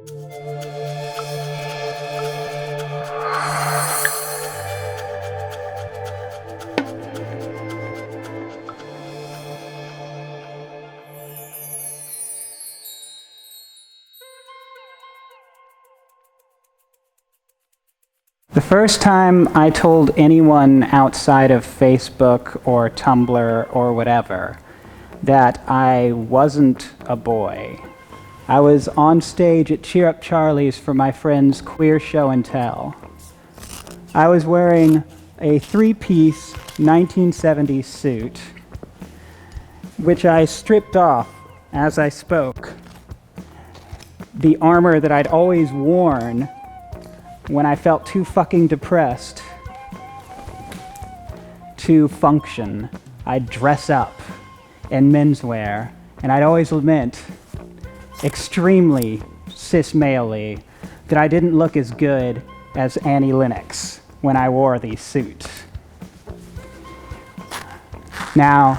The first time I told anyone outside of Facebook or Tumblr or whatever that I wasn't a boy, I was on stage at Cheer Up Charlie's for my friend's queer show and tell. I was wearing a three-piece 1970s suit, which I stripped off as I spoke. The armor that I'd always worn when I felt too fucking depressed to function. I'd dress up in menswear, and I'd always lament extremely cis-malely that I didn't look as good as Annie Lennox when I wore these suits. Now,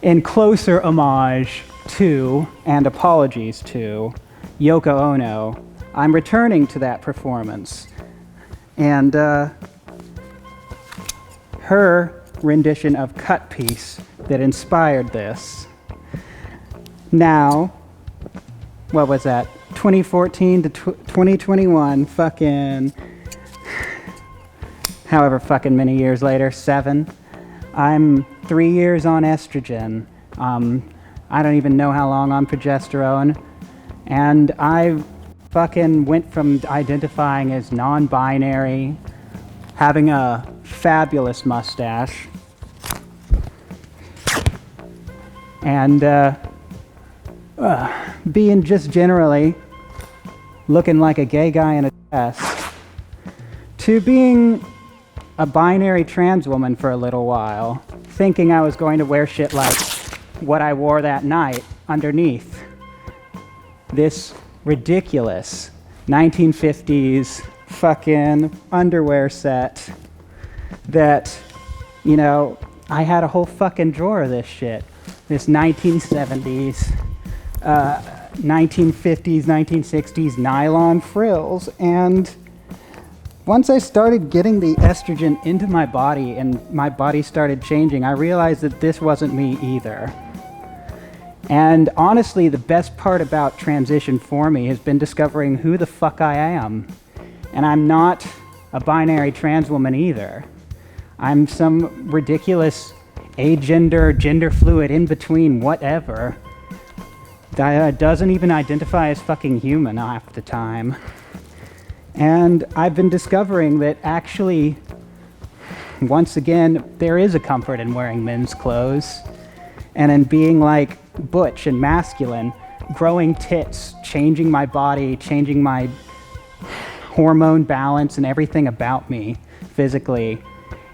in closer homage to, and apologies to, Yoko Ono, I'm returning to that performance, and her rendition of Cut Piece that inspired this. Now, what was that? 2014 to 2021, fucking, however fucking many years later, 7. I'm 3 years on estrogen. I don't even know how long on progesterone, and I fucking went from identifying as non-binary, having a fabulous mustache, and being just generally looking like a gay guy in a dress, to being a binary trans woman for a little while, thinking I was going to wear shit like what I wore that night underneath this ridiculous 1950s fucking underwear set that, you know, I had a whole fucking drawer of this shit. This 1970s, 1950s, 1960s nylon frills. And once I started getting the estrogen into my body and my body started changing, I realized that this wasn't me either. And honestly, the best part about transition for me has been discovering who the fuck I am. And I'm not a binary trans woman either. I'm some ridiculous agender, gender fluid, in between, whatever, that doesn't even identify as fucking human half the time. And I've been discovering that actually, once again, there is a comfort in wearing men's clothes and in being like butch and masculine, growing tits, changing my body, changing my hormone balance and everything about me physically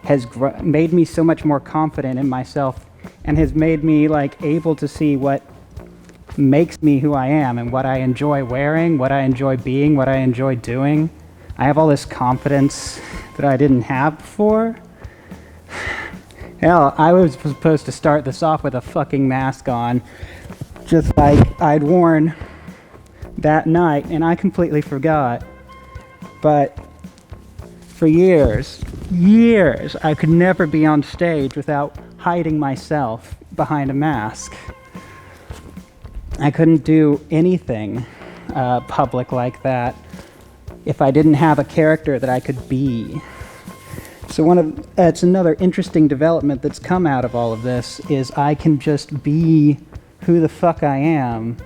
has made me so much more confident in myself and has made me like able to see what makes me who I am and what I enjoy wearing, what I enjoy being, what I enjoy doing. I have all this confidence that I didn't have before. Hell, I was supposed to start this off with a fucking mask on, just like I'd worn that night, and I completely forgot. But for years, I could never be on stage without hiding myself behind a mask. I couldn't do anything public like that if I didn't have a character that I could be. So it's another interesting development that's come out of all of this is I can just be who the fuck I am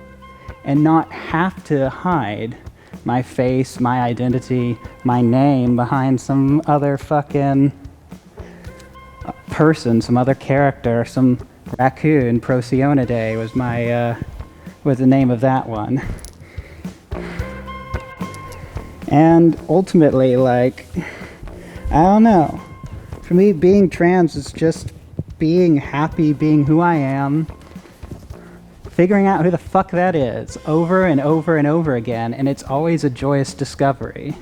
and not have to hide my face, my identity, my name behind some other fucking person, some other character, some raccoon. Procyon was the name of that one. And ultimately, like, I don't know. For me, being trans is just being happy, being who I am, figuring out who the fuck that is over and over and over again, and it's always a joyous discovery.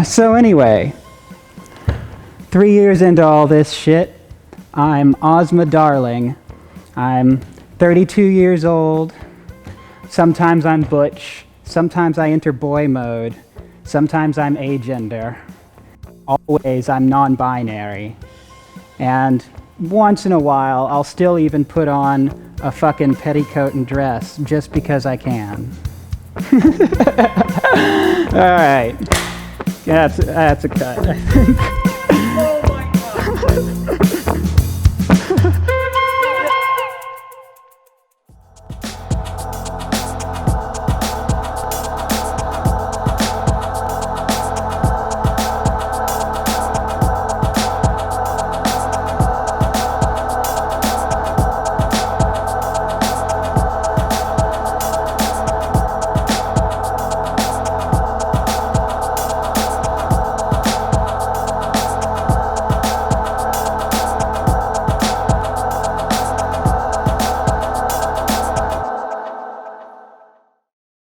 So anyway, 3 years into all this shit, I'm Ozma Darling. I'm 32 years old. Sometimes I'm butch. Sometimes I enter boy mode. Sometimes I'm agender. Always I'm non-binary. And once in a while, I'll still even put on a fucking petticoat and dress just because I can. All right. That's a cut, I think. Oh my god.